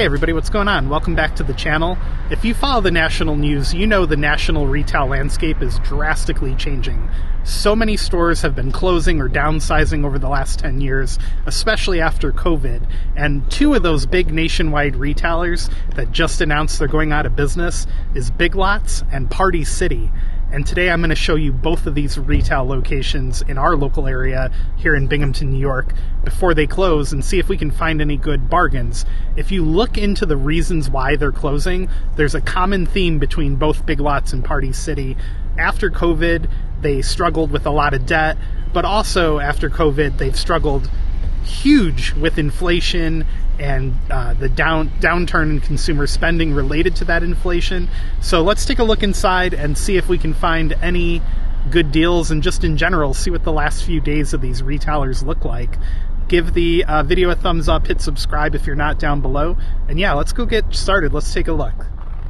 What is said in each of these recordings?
Hey everybody, what's going on? Welcome back to the channel. If you follow the national news, you know the national retail landscape is drastically changing. So many stores have been closing or downsizing over the last 10 years, especially after COVID. And two of those big nationwide retailers that just announced they're going out of business is Big Lots and Party City. And today I'm going to show you both of these retail locations in our local area here in Binghamton, New York, before they close and see if we can find any good bargains. If you look into the reasons why they're closing, there's a common theme between both Big Lots and Party City. After COVID, they struggled with a lot of debt, but also after COVID, they've struggled huge with inflation and the downturn in consumer spending related to that inflation. So let's take a look inside and see if we can find any good deals, and just in general, see what the last few days of these retailers look like. Give the video a thumbs up, hit subscribe if you're not down below, and yeah, let's go get started. Let's take a look.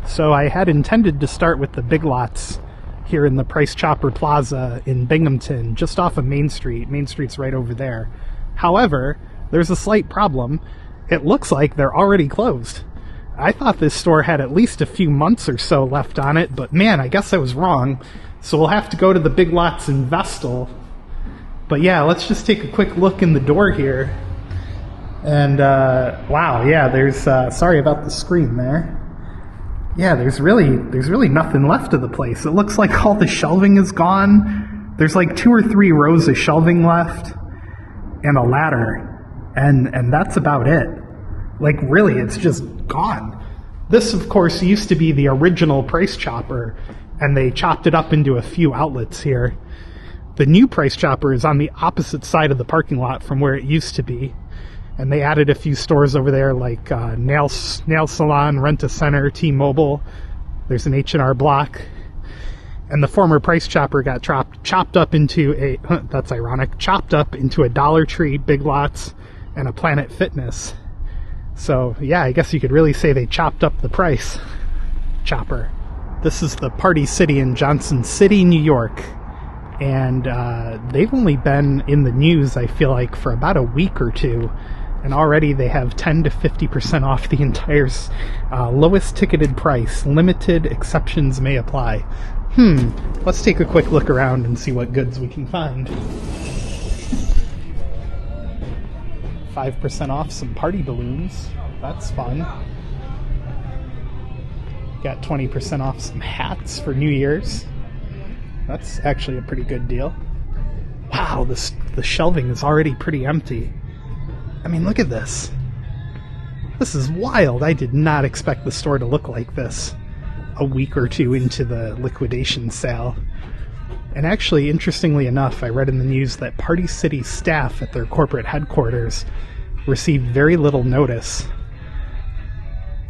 So I had intended to start with the Big Lots here in the Price Chopper Plaza in Binghamton, just off of Main Street. Main Street's right over there. However, there's a slight problem. It looks like they're already closed. I thought this store had at least a few months or so left on it, but man, I guess I was wrong. So we'll have to go to the Big Lots in Vestal. But yeah, let's just take a quick look in the door here. And wow, yeah, there's, sorry about the screen there. Yeah, there's really nothing left of the place. It looks like all the shelving is gone. There's like 2 or 3 rows of shelving left and a ladder. And that's about it. Like, really, it's just gone. This, of course, used to be the original Price Chopper, and they chopped it up into a few outlets here. The new Price Chopper is on the opposite side of the parking lot from where it used to be, and they added a few stores over there, like nail salon, Rent-A-Center, T-Mobile. There's an H&R Block. And the former Price Chopper got chopped up into a, that's ironic, chopped up into a Dollar Tree, Big Lots, and a Planet Fitness. So yeah, I guess you could really say they chopped up the Price Chopper. This is the Party City in Johnson City, New York. And they've only been in the news, I feel like, for about a week or two. And already they have 10 to 50% off the entire lowest ticketed price. Limited exceptions may apply. Let's take a quick look around and see what goods we can find. 5% off some party balloons. That's fun. Got 20% off some hats for New Year's. That's actually a pretty good deal. Wow, the shelving is already pretty empty. I mean, look at this. This is wild. I did not expect the store to look like this a week or two into the liquidation sale. And actually, interestingly enough, I read in the news that Party City staff at their corporate headquarters received very little notice,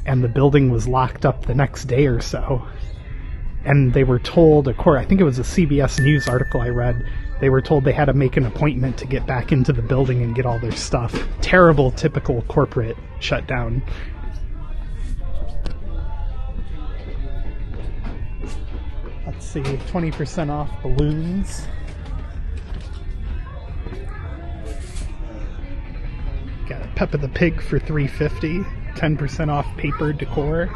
and the building was locked up the next day or so. And they were told, I think it was a CBS News article I read, they were told they had to make an appointment to get back into the building and get all their stuff. Terrible, typical corporate shutdown. Let's see, 20% off balloons. Got a Peppa the Pig for $3.50. 10% off paper decor.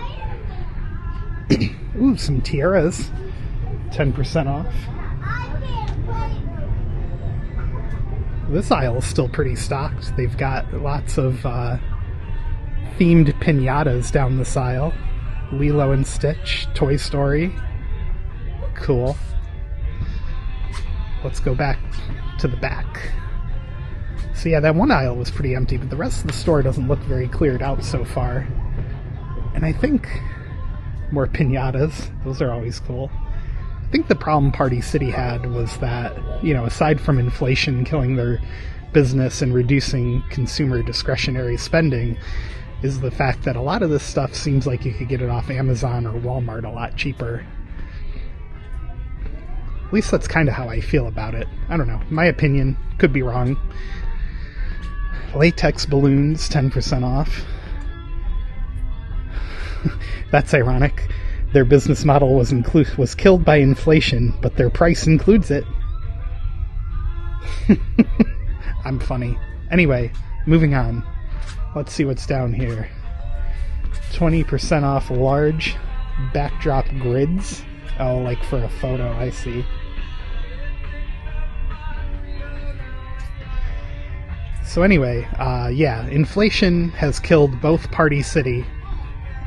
Ooh, some tiaras. 10% off. This aisle is still pretty stocked. They've got lots of themed piñatas down this aisle. Lilo and Stitch, Toy Story. Cool. Let's go back to the back. So yeah, that one aisle was pretty empty, but the rest of the store doesn't look very cleared out so far. And I think more piñatas. Those are always cool. I think the problem Party City had was that, you know, aside from inflation killing their business and reducing consumer discretionary spending, is the fact that a lot of this stuff seems like you could get it off Amazon or Walmart a lot cheaper. At least that's kind of how I feel about it. I don't know. My opinion. Could be wrong. Latex balloons, 10% off. That's ironic. Their business model was killed by inflation, but their price includes it. I'm funny. Anyway, moving on. Let's see what's down here. 20% off large backdrop grids. Oh, like for a photo, I see. So anyway, yeah, inflation has killed both Party City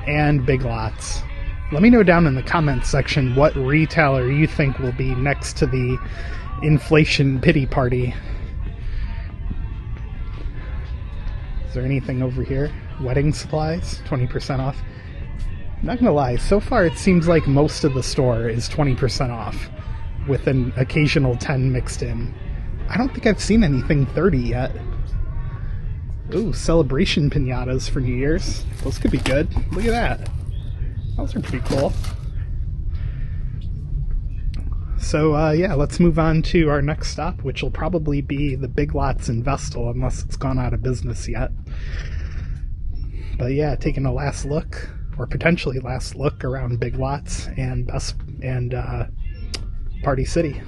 and Big Lots. Let me know down in the comments section what retailer you think will be next to the inflation pity party. Is there anything over here? Wedding supplies, 20% off. I'm not gonna lie, so far it seems like most of the store is 20% off, with an occasional 10 mixed in. I don't think I've seen anything 30 yet. Ooh, celebration piñatas for New Year's. Those could be good. Look at that. Those are pretty cool. So, yeah, let's move on to our next stop, which will probably be the Big Lots in Vestal, unless it's gone out of business yet. But yeah, taking a last look, or potentially last look, around Big Lots and Party City.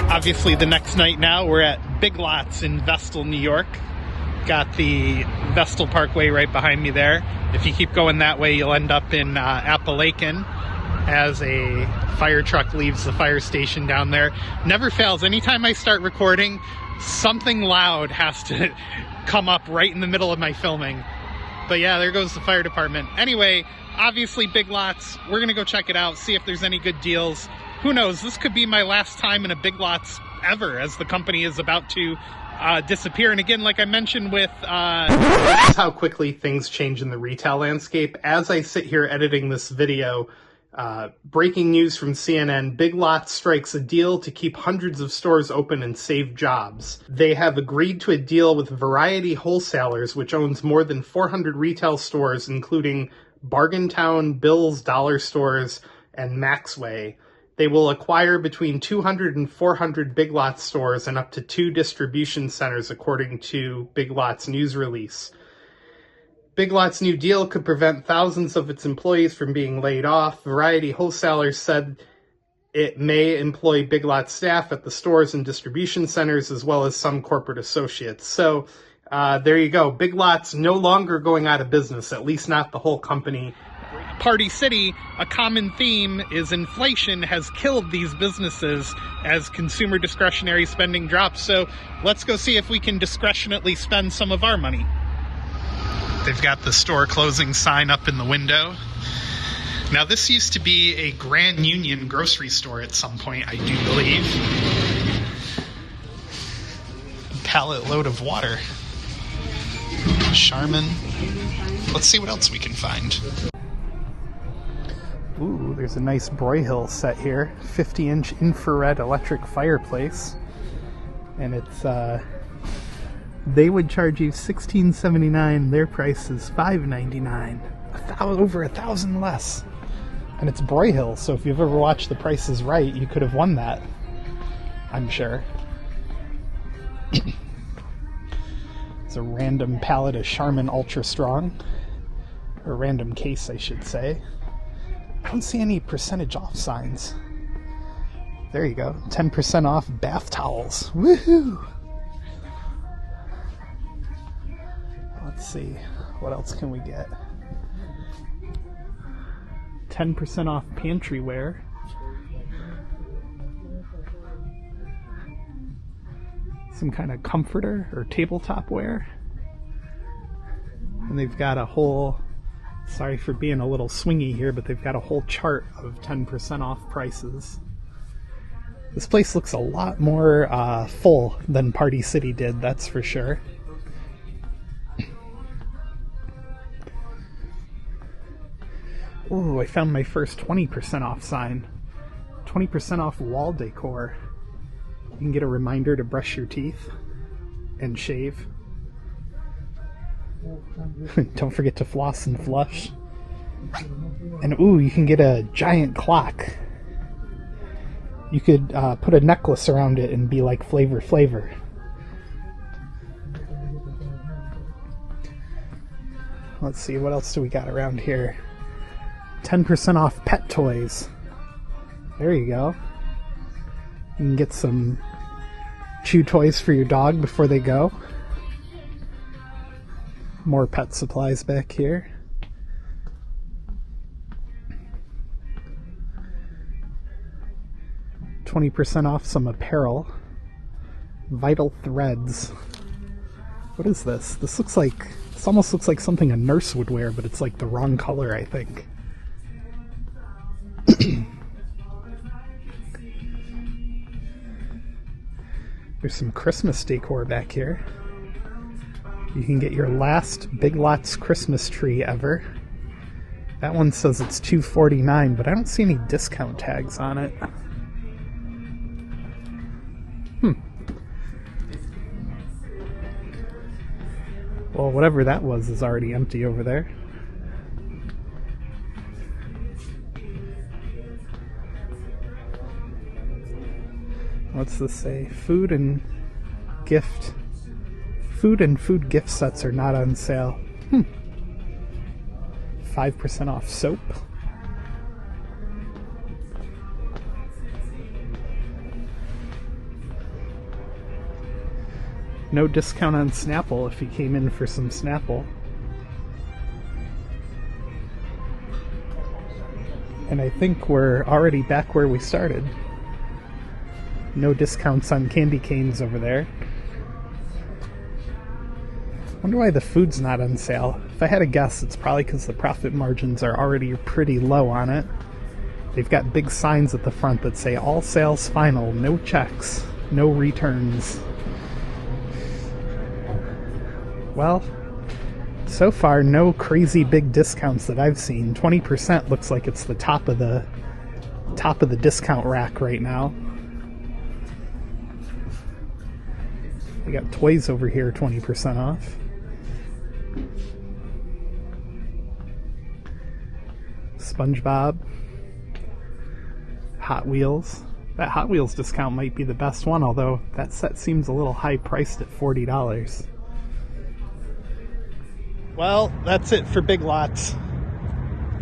Obviously, the next night now, we're at Big Lots in Vestal, New York. Got the Vestal Parkway right behind me there. If you keep going that way, you'll end up in Appalachian as a fire truck leaves the fire station down there. Never fails. Anytime I start recording, something loud has to come up right in the middle of my filming. But yeah, there goes the fire department. Anyway, obviously Big Lots. We're going to go check it out, see if there's any good deals. Who knows, this could be my last time in a Big Lots ever, as the company is about to disappear. And again, like I mentioned with... This is how quickly things change in the retail landscape. As I sit here editing this video, breaking news from CNN, Big Lots strikes a deal to keep hundreds of stores open and save jobs. They have agreed to a deal with Variety Wholesalers, which owns more than 400 retail stores, including Bargain Town, Bill's Dollar Stores, and Maxway. They will acquire between 200 and 400 Big Lots stores and up to 2 distribution centers, according to Big Lots news release. Big Lots' new deal could prevent thousands of its employees from being laid off. Variety Wholesalers said it may employ Big Lots staff at the stores and distribution centers, as well as some corporate associates. So there you go. Big Lots no longer going out of business, at least not the whole company. Party City, a common theme is inflation has killed these businesses as consumer discretionary spending drops. So let's go see if we can discretionately spend some of our money. They've got the store closing sign up in the window. Now, this used to be a Grand Union grocery store at some point, I do believe. A pallet load of water. Charmin. Let's see what else we can find. Ooh, there's a nice Broyhill set here. 50-inch infrared electric fireplace. And it's, they would charge you $16.79. Their price is $5.99. Over $1,000 less. And it's Broyhill, so if you've ever watched The Price is Right, you could have won that. I'm sure. It's a random pallet of Charmin Ultra Strong. Or a random case, I should say. I don't see any percentage off signs. There you go. 10% off bath towels. Woohoo! Let's see. What else can we get? 10% off pantry wear. Some kind of comforter or tabletop wear. And they've got a whole... Sorry for being a little swingy here, but they've got a whole chart of 10% off prices. This place looks a lot more full than Party City did, that's for sure. Ooh, I found my first 20% off sign. 20% off wall decor. You can get a reminder to brush your teeth and shave. Don't forget to floss and flush. And ooh, you can get a giant clock. You could put a necklace around it and be like Flavor Flavor. Let's see, what else do we got around here? 10% off pet toys. There you go. You can get some chew toys for your dog before they go. More pet supplies back here. $20% off some apparel. Vital Threads. What is this? This almost looks like something a nurse would wear, but it's like the wrong color, I think. There's some Christmas decor back here. You can get your last Big Lots Christmas tree ever. That one says it's $249, but I don't see any discount tags on it. Well, whatever that was is already empty over there. What's this say? Food and food gift sets are not on sale. 5% off soap. No discount on Snapple if you came in for some Snapple. And I think we're already back where we started. No discounts on candy canes over there. Wonder why the food's not on sale. If I had to guess, it's probably because the profit margins are already pretty low on it. They've got big signs at the front that say all sales final, no checks, no returns. Well, so far no crazy big discounts that I've seen. 20% looks like it's the top of the discount rack right now. We got toys over here, 20% off. SpongeBob. Hot Wheels. That Hot Wheels discount might be the best one, although that set seems a little high priced at $40. Well, that's it for Big Lots.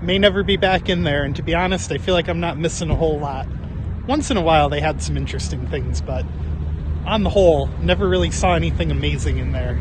May never be back in there, and to be honest, I feel like I'm not missing a whole lot. Once in a while they had some interesting things, but on the whole, never really saw anything amazing in there.